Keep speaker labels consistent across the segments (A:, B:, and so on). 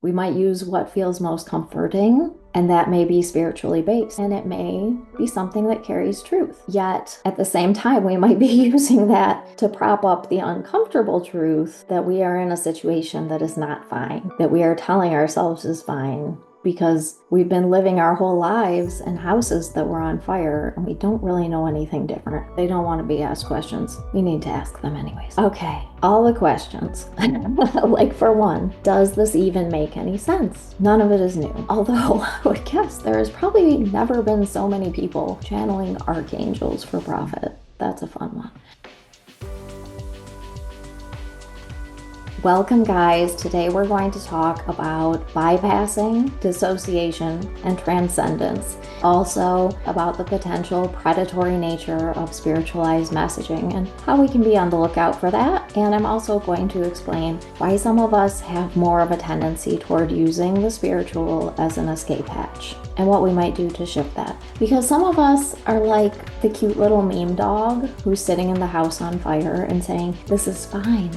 A: We might use what feels most comforting, and that may be spiritually based, and it may be something that carries truth. Yet, at the same time, we might be using that to prop up the uncomfortable truth that we are in a situation that is not fine, that we are telling ourselves is fine, because we've been living our whole lives in houses that were on fire and we don't really know anything different. They don't want to be asked questions. We need to ask them anyways. Okay, all the questions. Like, for one, does this even make any sense? None of it is new. Although I would guess there has probably never been so many people channeling archangels for profit. That's a fun one. Welcome, guys. Today we're going to talk about bypassing, dissociation, and transcendence. Also about the potential predatory nature of spiritualized messaging and how we can be on the lookout for that. And I'm also going to explain why some of us have more of a tendency toward using the spiritual as an escape hatch, and what we might do to shift that. Because some of us are like the cute little meme dog who's sitting in the house on fire and saying, this is fine,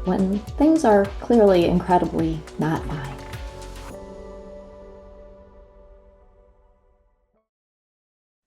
A: when things are clearly incredibly not fine.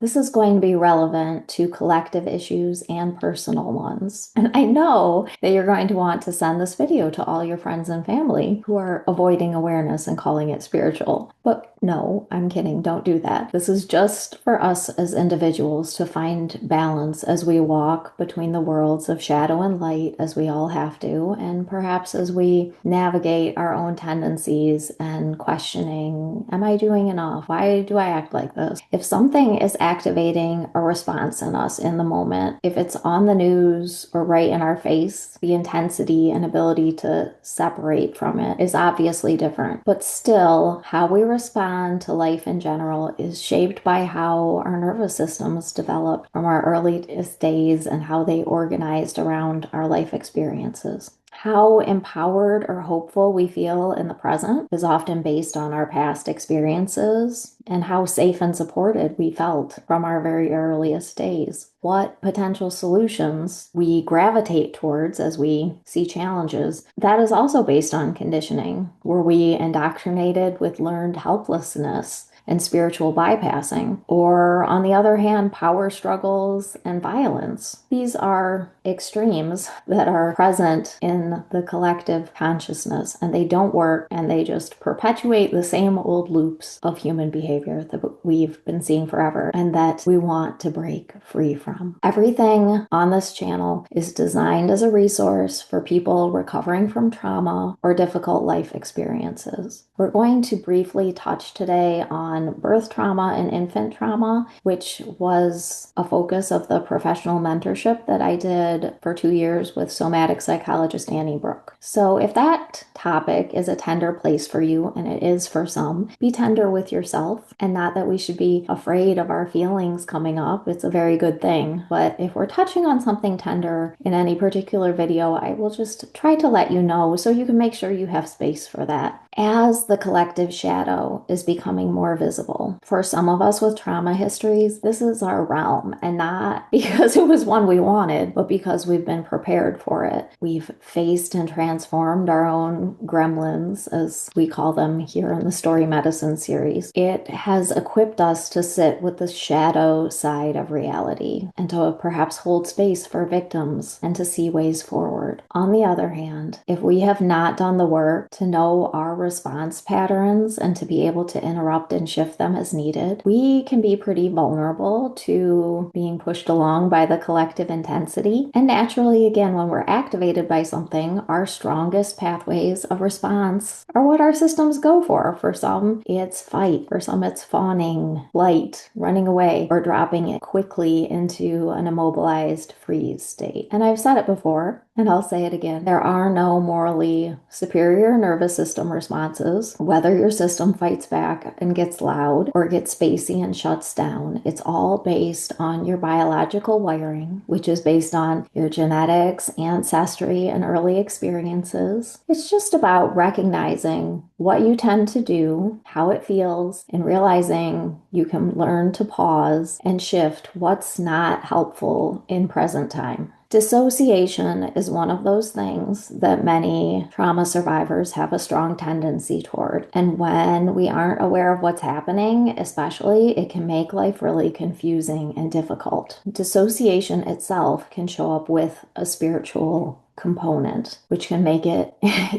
A: This is going to be relevant to collective issues and personal ones. And I know that you're going to want to send this video to all your friends and family who are avoiding awareness and calling it spiritual. But no, I'm kidding. Don't do that. This is just for us as individuals to find balance as we walk between the worlds of shadow and light, as we all have to, and perhaps as we navigate our own tendencies and questioning, am I doing enough? Why do I act like this? If something is activating a response in us in the moment, if it's on the news or right in our face, the intensity and ability to separate from it is obviously different. But still, how we respond to life in general is shaped by how our nervous systems developed from our earliest days and how they organized around our life experiences. How empowered or hopeful we feel in the present is often based on our past experiences and how safe and supported we felt from our very earliest days. What potential solutions we gravitate towards as we see challenges, that is also based on conditioning. Were we indoctrinated with learned helplessness and spiritual bypassing, or on the other hand, power struggles and violence? These are extremes that are present in the collective consciousness, and they don't work, and they just perpetuate the same old loops of human behavior that we've been seeing forever and that we want to break free from. Everything on this channel is designed as a resource for people recovering from trauma or difficult life experiences. We're going to briefly touch today on birth trauma and infant trauma, which was a focus of the professional mentorship that I did for 2 years with somatic psychologist Annie Brooke. So if that topic is a tender place for you, and it is for some, be tender with yourself. And not that we should be afraid of our feelings coming up. It's a very good thing. But if we're touching on something tender in any particular video, I will just try to let you know so you can make sure you have space for that. As the collective shadow is becoming more visible, for some of us with trauma histories, this is our realm, and not because it was one we wanted, but because we've been prepared for it. We've faced and transformed our own gremlins, as we call them here in the Story Medicine series. It has equipped us to sit with the shadow side of reality and to perhaps hold space for victims and to see ways forward. On the other hand, if we have not done the work to know our response patterns and to be able to interrupt and shift them as needed, we can be pretty vulnerable to being pushed along by the collective intensity. And naturally, again, when we're activated by something, our strongest pathways of response are what our systems go for. For some, it's fight. For some, it's fawning, flight, running away, or dropping it quickly into an immobilized freeze state. And I've said it before, and I'll say it again. There are no morally superior nervous system responses. Whether your system fights back and gets loud or gets spacey and shuts down, it's all based on your biological wiring, which is based on your genetics, ancestry, and early experiences. It's just about recognizing what you tend to do, how it feels, and realizing you can learn to pause and shift what's not helpful in present time. Dissociation is one of those things that many trauma survivors have a strong tendency toward. And when we aren't aware of what's happening, especially, it can make life really confusing and difficult. Dissociation itself can show up with a spiritual component, which can make it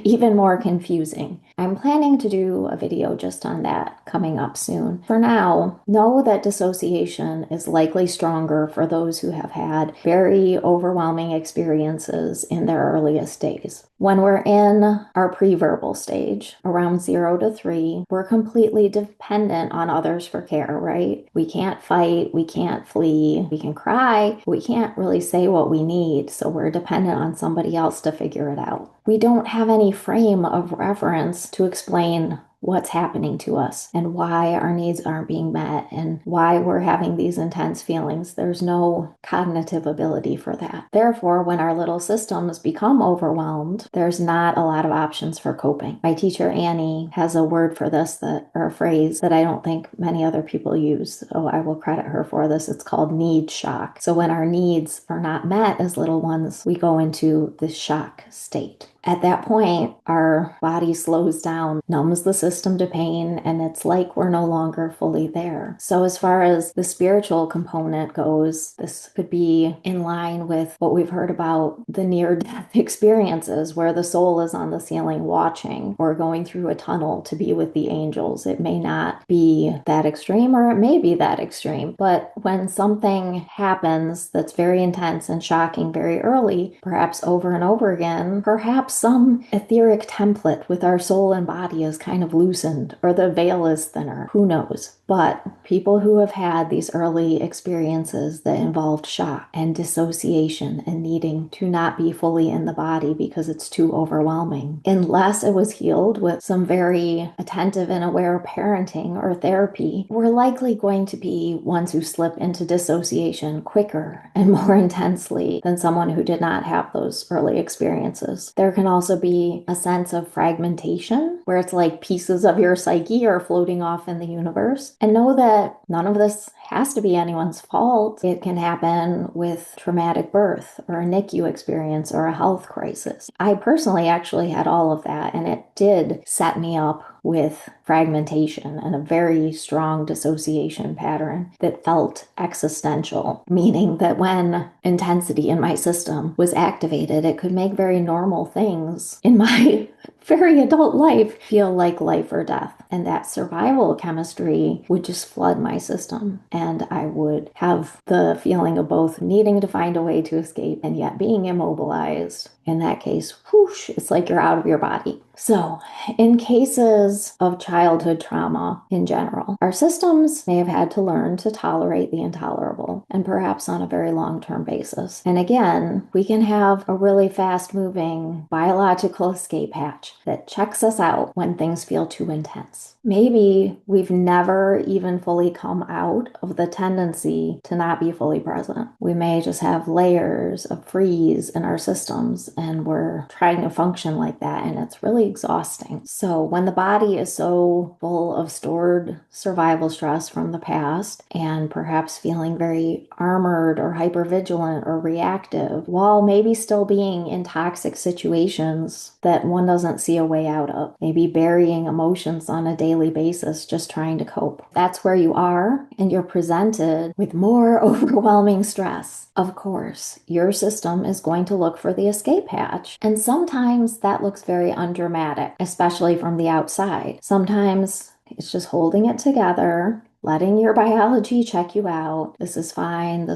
A: even more confusing. I'm planning to do a video just on that coming up soon. For now, know that dissociation is likely stronger for those who have had very overwhelming experiences in their earliest days. When we're in our pre-verbal stage, around 0 to 3, we're completely dependent on others for care, right? We can't fight, we can't flee, we can cry, we can't really say what we need, so we're dependent on somebody else to figure it out. We don't have any frame of reference to explain what's happening to us and why our needs aren't being met and why we're having these intense feelings. There's no cognitive ability for that. Therefore, when our little systems become overwhelmed, there's not a lot of options for coping. My teacher Annie has a word for this or a phrase that I don't think many other people use, so I will credit her for this. It's called need shock. So when our needs are not met as little ones, we go into this shock state. At that point, our body slows down, numbs the system to pain, and it's like we're no longer fully there. So as far as the spiritual component goes, this could be in line with what we've heard about the near-death experiences where the soul is on the ceiling watching or going through a tunnel to be with the angels. It may not be that extreme, or it may be that extreme, but when something happens that's very intense and shocking very early, perhaps over and over again, perhaps some etheric template with our soul and body is kind of loosened, or the veil is thinner. Who knows? But people who have had these early experiences that involved shock and dissociation and needing to not be fully in the body because it's too overwhelming, unless it was healed with some very attentive and aware parenting or therapy, we're likely going to be ones who slip into dissociation quicker and more intensely than someone who did not have those early experiences. There can also be a sense of fragmentation where it's like pieces of your psyche are floating off in the universe. And know that none of this has to be anyone's fault. It can happen with traumatic birth or a NICU experience or a health crisis. I personally actually had all of that, and it did set me up with fragmentation and a very strong dissociation pattern that felt existential, meaning that when intensity in my system was activated, it could make very normal things in my very adult life feel like life or death. And that survival chemistry would just flood my system. And I would have the feeling of both needing to find a way to escape and yet being immobilized. In that case, whoosh, it's like you're out of your body. So, in cases of childhood trauma in general, our systems may have had to learn to tolerate the intolerable, and perhaps on a very long-term basis. And again, we can have a really fast-moving biological escape hatch that checks us out when things feel too intense. Maybe we've never even fully come out of the tendency to not be fully present. We may just have layers of freeze in our systems, and we're trying to function like that, and it's really exhausting. So when the body is so full of stored survival stress from the past and perhaps feeling very armored or hypervigilant or reactive, while maybe still being in toxic situations that one doesn't see a way out of, maybe burying emotions on a daily basis, just trying to cope. That's where you are, and you're presented with more overwhelming stress. Of course, your system is going to look for the escape hatch, and sometimes that looks very undramatic, especially from the outside. Sometimes it's just holding it together, letting your biology check you out. This is fine,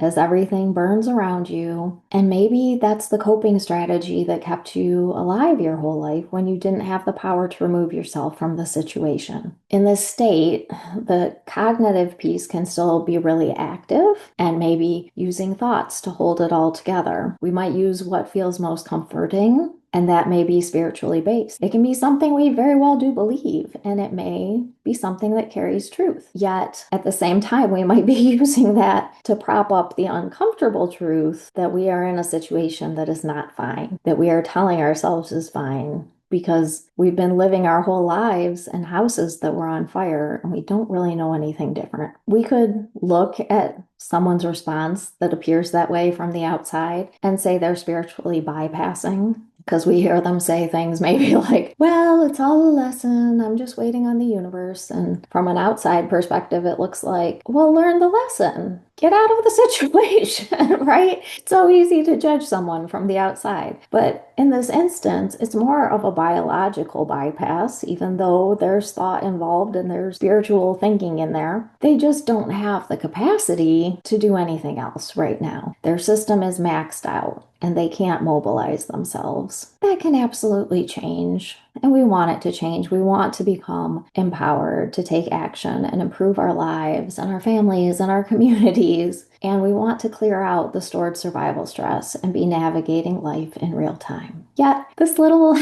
A: as everything burns around you. And maybe that's the coping strategy that kept you alive your whole life when you didn't have the power to remove yourself from the situation. In this state, the cognitive piece can still be really active and maybe using thoughts to hold it all together. We might use what feels most comforting, and that may be spiritually based. It can be something we very well do believe, and it may be something that carries truth. Yet, at the same time, we might be using that to prop up the uncomfortable truth that we are in a situation that is not fine, that we are telling ourselves is fine, because we've been living our whole lives in houses that were on fire and we don't really know anything different. We could look at someone's response that appears that way from the outside and say they're spiritually bypassing, because we hear them say things maybe like, well, it's all a lesson. I'm just waiting on the universe. And from an outside perspective, it looks like, well, learn the lesson. Get out of the situation, right? It's so easy to judge someone from the outside. But in this instance, it's more of a biological bypass, even though there's thought involved and there's spiritual thinking in there. They just don't have the capacity to do anything else right now. Their system is maxed out and they can't mobilize themselves. That can absolutely change. And we want it to change. We want to become empowered to take action and improve our lives and our families and our communities. And we want to clear out the stored survival stress and be navigating life in real time. Yet, this little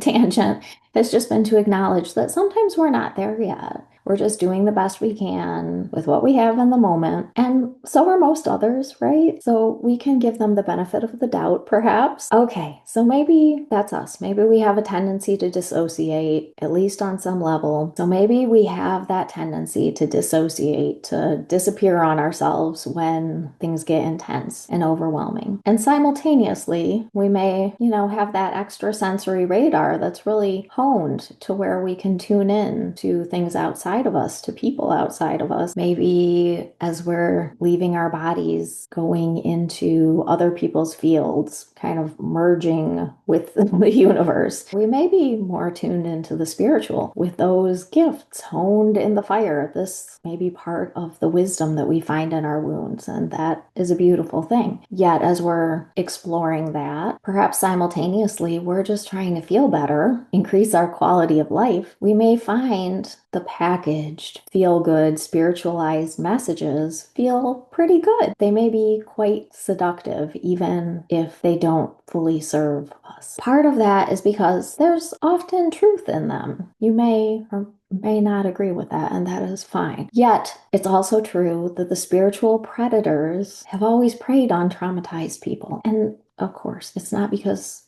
A: tangent has just been to acknowledge that sometimes we're not there yet. We're just doing the best we can with what we have in the moment. And so are most others, right? So we can give them the benefit of the doubt, perhaps. Okay, so maybe that's us. Maybe we have a tendency to dissociate, at least on some level. So maybe we have that tendency to dissociate, to disappear on ourselves when things get intense and overwhelming. And simultaneously, we may, have that extrasensory radar that's really honed to where we can tune in to things outside of us, to people outside of us. Maybe as we're leaving our bodies, going into other people's fields, kind of merging with the universe, we may be more tuned into the spiritual with those gifts honed in the fire. This may be part of the wisdom that we find in our wounds, and that is a beautiful thing. Yet, as we're exploring that, perhaps simultaneously, we're just trying to feel better, increase our quality of life. We may find the packaged, feel-good, spiritualized messages feel pretty good. They may be quite seductive, even if they don't fully serve us. Part of that is because there's often truth in them. You may or may not agree with that, and that is fine. Yet, it's also true that the spiritual predators have always preyed on traumatized people. And of course, it's not because,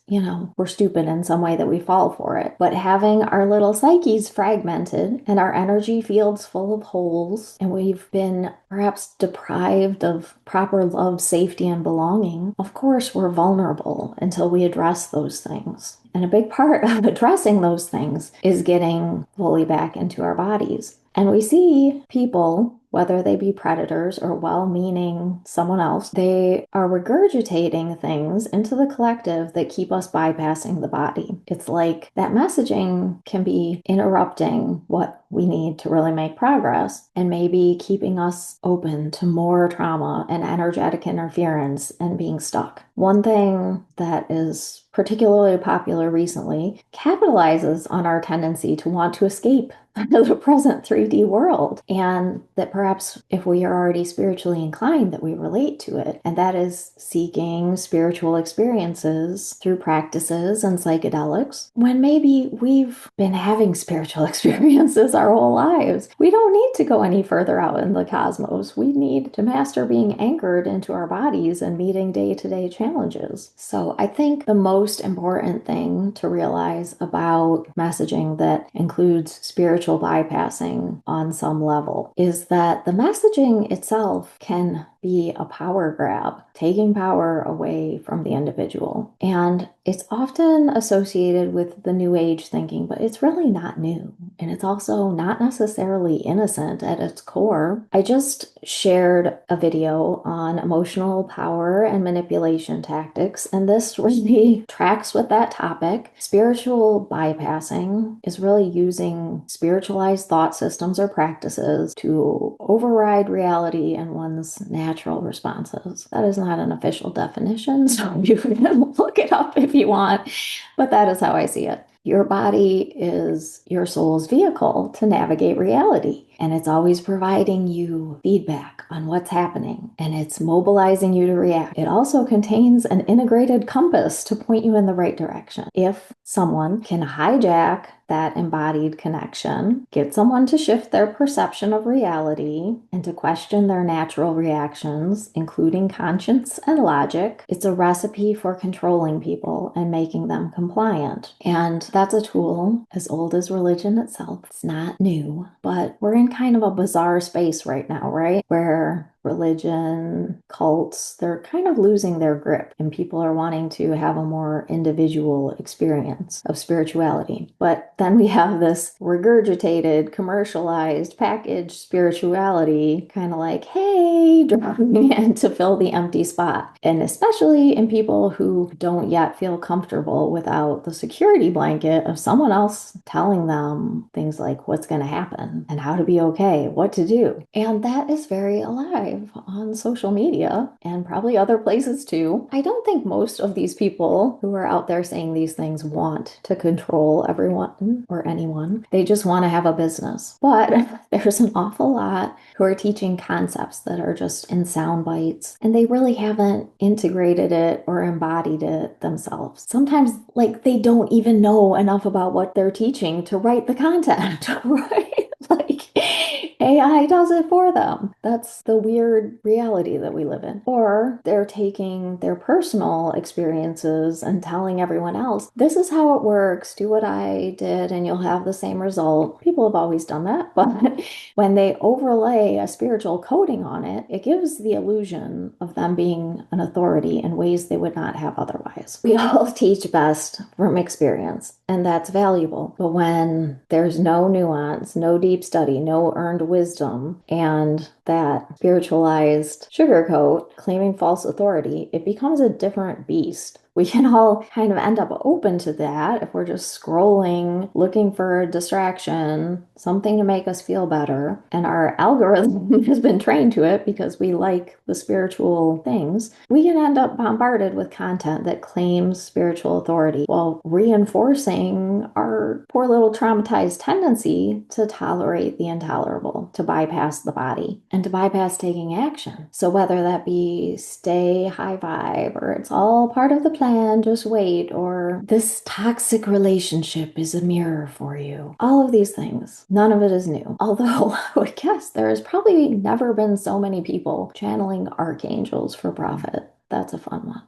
A: we're stupid in some way that we fall for it, but having our little psyches fragmented and our energy fields full of holes, and we've been perhaps deprived of proper love, safety, and belonging, of course, we're vulnerable until we address those things. And a big part of addressing those things is getting fully back into our bodies. And we see people, whether they be predators or well-meaning someone else, they are regurgitating things into the collective that keep us bypassing the body. It's like that messaging can be interrupting what we need to really make progress and maybe keeping us open to more trauma and energetic interference and being stuck. One thing that is particularly popular recently capitalizes on our tendency to want to escape the present 3D world, and that perhaps if we are already spiritually inclined, that we relate to it, and that is seeking spiritual experiences through practices and psychedelics when maybe we've been having spiritual experiences our whole lives. We don't need to go any further out in the cosmos. We need to master being anchored into our bodies and meeting day-to-day challenges. So I think the most important thing to realize about messaging that includes spiritual bypassing on some level is that the messaging itself can be a power grab, taking power away from the individual. And it's often associated with the New Age thinking, but it's really not new. And it's also not necessarily innocent at its core. I just shared a video on emotional power and manipulation tactics, and this really tracks with that topic. Spiritual bypassing is really using spiritualized thought systems or practices to override reality and one's natural responses. That is not an official definition, so you can look it up if you want, but that is how I see it. Your body is your soul's vehicle to navigate reality. and it's always providing you feedback on what's happening, and it's mobilizing you to react. It also contains an integrated compass to point you in the right direction. If someone can hijack that embodied connection, get someone to shift their perception of reality and to question their natural reactions, including conscience and logic, it's a recipe for controlling people and making them compliant. And that's a tool as old as religion itself. It's not new, but we're in kind of a bizarre space right now, right? Where religion, cults, they're kind of losing their grip, and people are wanting to have a more individual experience of spirituality. But then we have this regurgitated, commercialized, packaged spirituality, kind of like, hey, dropping in to fill the empty spot. And especially in people who don't yet feel comfortable without the security blanket of someone else telling them things like what's going to happen and how to be okay, what to do. And that is very alive on social media and probably other places too. I don't think most of these people who are out there saying these things want to control everyone or anyone. They just want to have a business. But there's an awful lot who are teaching concepts that are just in sound bites, and they really haven't integrated it or embodied it themselves. Sometimes, like, they don't even know enough about what they're teaching to write the content, right? Like, AI does it for them. That's the weird reality that we live in. Or they're taking their personal experiences and telling everyone else, this is how it works, do what I did, and you'll have the same result. People have always done that, but when they overlay a spiritual coding on it, it gives the illusion of them being an authority in ways they would not have otherwise. We all teach best from experience, and that's valuable. But when there's no nuance, no deep study, no earned wisdom, and that spiritualized sugarcoat claiming false authority, it becomes a different beast. We can all kind of end up open to that if we're just scrolling, looking for a distraction, something to make us feel better. And our algorithm has been trained to it because we like the spiritual things. We can end up bombarded with content that claims spiritual authority while reinforcing our poor little traumatized tendency to tolerate the intolerable, to bypass the body, and to bypass taking action. So whether that be stay high vibe, or it's all part of the plan, just wait, or this toxic relationship is a mirror for you. All of these things, none of it is new. Although I would guess there has probably never been so many people channeling archangels for profit. That's a fun one.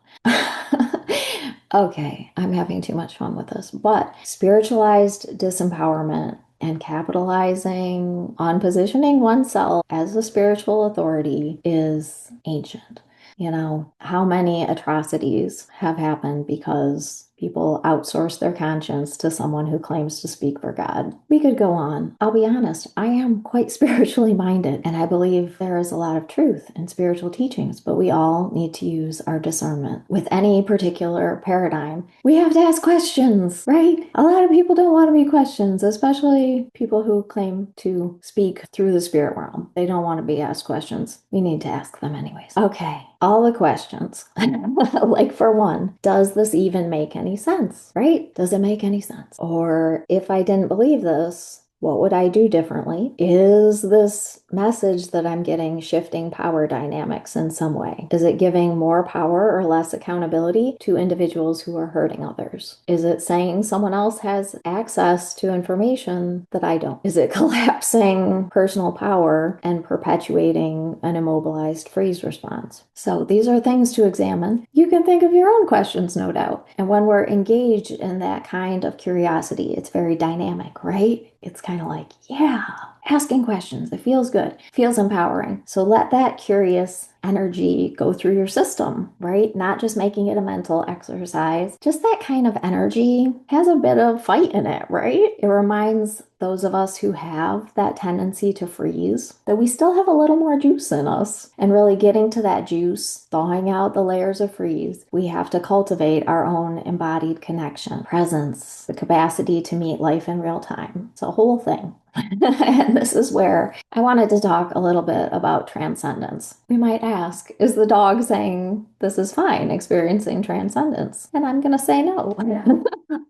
A: Okay, I'm having too much fun with this, but spiritualized disempowerment and capitalizing on positioning oneself as a spiritual authority is ancient. You know, how many atrocities have happened because people outsource their conscience to someone who claims to speak for God? We could go on. I'll be honest, I am quite spiritually minded, and I believe there is a lot of truth in spiritual teachings, but we all need to use our discernment. With any particular paradigm, we have to ask questions, right? A lot of people don't want to be questions, especially people who claim to speak through the spirit realm. They don't want to be asked questions. We need to ask them anyways. Okay, all the questions. Like, for one, does this even make any sense, right? Does it make any sense? Or if I didn't believe this, what would I do differently? Is this message that I'm getting shifting power dynamics in some way? Is it giving more power or less accountability to individuals who are hurting others? Is it saying someone else has access to information that I don't? Is it collapsing personal power and perpetuating an immobilized freeze response? So these are things to examine. You can think of your own questions, no doubt. And when we're engaged in that kind of curiosity, it's very dynamic, right? It's kind of like, yeah, asking questions. It feels good, feels empowering. So let that curious energy go through your system, right? Not just making it a mental exercise. Just that kind of energy has a bit of fight in it, right? It reminds those of us who have that tendency to freeze that we still have a little more juice in us. And really getting to that juice, thawing out the layers of freeze, we have to cultivate our own embodied connection, presence, the capacity to meet life in real time. It's a whole thing. And this is where I wanted to talk a little bit about transcendence. We might ask, is the dog saying this is fine, experiencing transcendence? And I'm going to say no.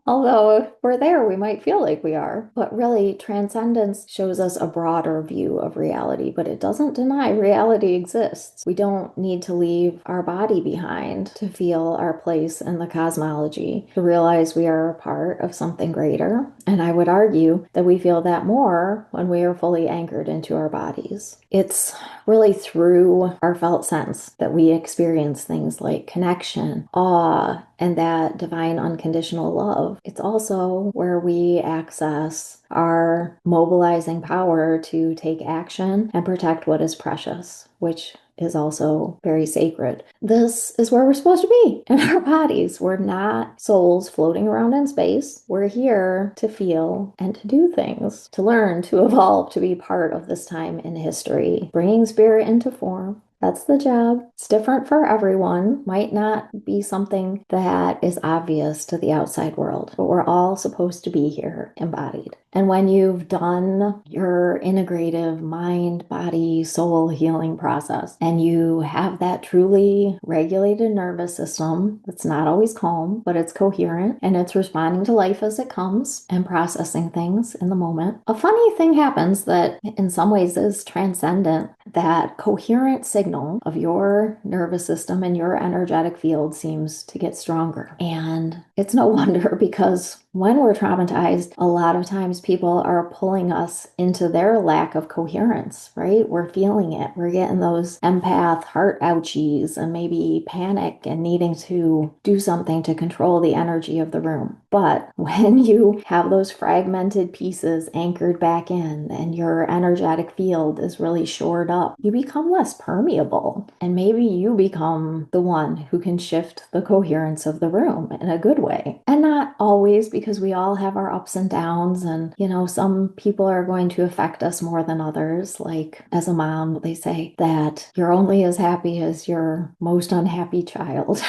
A: Although if we're there, we might feel like we are. But really, transcendence shows us a broader view of reality, but it doesn't deny reality exists. We don't need to leave our body behind to feel our place in the cosmology, to realize we are a part of something greater. And I would argue that we feel that more when we are fully anchored into our bodies. It's really through our felt sense that we experience things like connection, awe, and that divine unconditional love. It's also where we access our mobilizing power to take action and protect what is precious, which is also very sacred. This is where we're supposed to be, in our bodies. We're not souls floating around in space. We're here to feel and to do things, to learn, to evolve, to be part of this time in history, bringing spirit into form. That's the job. It's different for everyone. Might not be something that is obvious to the outside world, but we're all supposed to be here embodied. And when you've done your integrative mind, body, soul healing process, and you have that truly regulated nervous system that's not always calm, but it's coherent and it's responding to life as it comes and processing things in the moment, a funny thing happens that in some ways is transcendent. That coherent signal of your nervous system and your energetic field seems to get stronger. And it's no wonder, because when we're traumatized, a lot of times people are pulling us into their lack of coherence, right? We're feeling it. We're getting those empath heart ouchies and maybe panic and needing to do something to control the energy of the room. But when you have those fragmented pieces anchored back in and your energetic field is really shored up, you become less permeable. And maybe you become the one who can shift the coherence of the room in a good way. And not always, because we all have our ups and downs, and some people are going to affect us more than others. Like as a mom, they say that you're only as happy as your most unhappy child.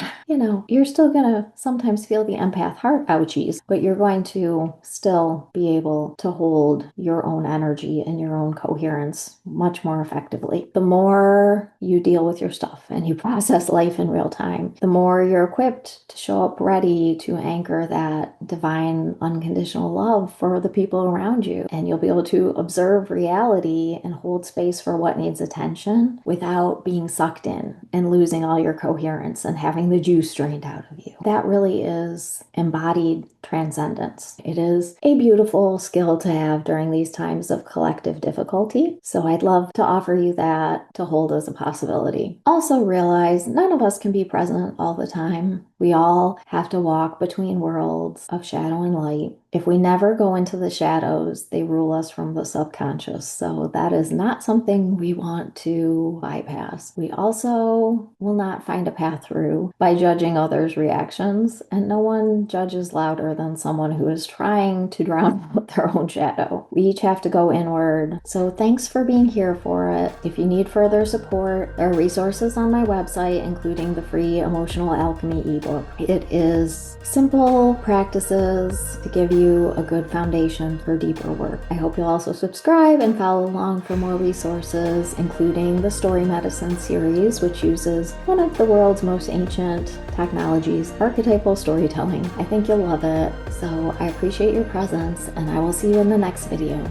A: You're still gonna sometimes feel the empath heart ouchies, but you're going to still be able to hold your own energy and your own coherence much more effectively. The more you deal with your stuff and you process life in real time, the more you're equipped to show up ready to anchor that divine unconditional love for the people around you. And you'll be able to observe reality and hold space for what needs attention without being sucked in and losing all your coherence and having the juice drained out of you. That really is embodied transcendence. It is a beautiful skill to have during these times of collective difficulty. So I'd love to offer you that to hold as a possibility. Also realize none of us can be present all the time. We all have to walk between worlds of shadow and light. If we never go into the shadows, they rule us from the subconscious. So that is not something we want to bypass. We also will not find a path through by judging others' reactions, and no one judges louder than someone who is trying to drown out their own shadow. We each have to go inward. So thanks for being here for it. If you need further support, there are resources on my website, including the free Emotional Alchemy ebook. It is simple practices to give you a good foundation for deeper work. I hope you'll also subscribe and follow along for more resources, including the Story Medicine series, which uses one of the world's most ancient technologies, archetypal storytelling. I think you'll love it. So I appreciate your presence, and I will see you in the next video.